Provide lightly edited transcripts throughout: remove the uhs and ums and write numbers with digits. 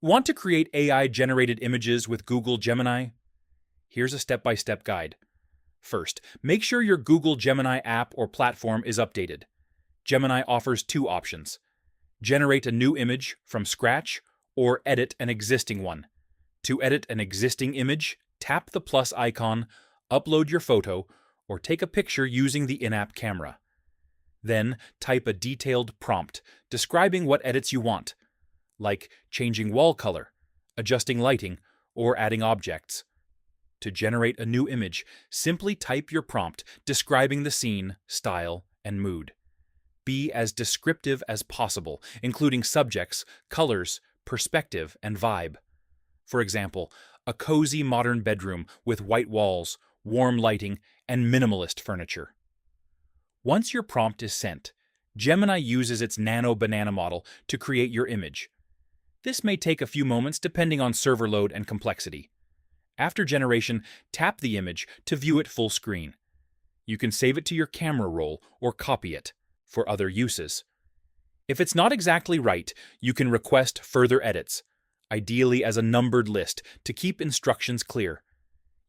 Want to create AI-generated images with Google Gemini? Here's a step-by-step guide. First, make sure your Google Gemini app or platform is updated. Gemini offers two options: generate a new image from scratch or edit an existing one. To edit an existing image, tap the plus icon, upload your photo, or take a picture using the in-app camera. Then, type a detailed prompt describing what edits you want, like changing wall color, adjusting lighting, or adding objects. To generate a new image, simply type your prompt describing the scene, style, and mood. Be as descriptive as possible, including subjects, colors, perspective, and vibe. For example, a cozy modern bedroom with white walls, warm lighting, and minimalist furniture. Once your prompt is sent, Gemini uses its Nano Banana model to create your image. This may take a few moments depending on server load and complexity. After generation, tap the image to view it full screen. You can save it to your camera roll or copy it for other uses. If it's not exactly right, you can request further edits, ideally as a numbered list to keep instructions clear.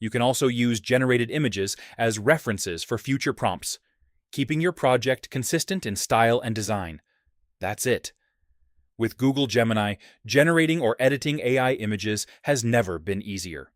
You can also use generated images as references for future prompts, keeping your project consistent in style and design. That's it. With Google Gemini, generating or editing AI images has never been easier.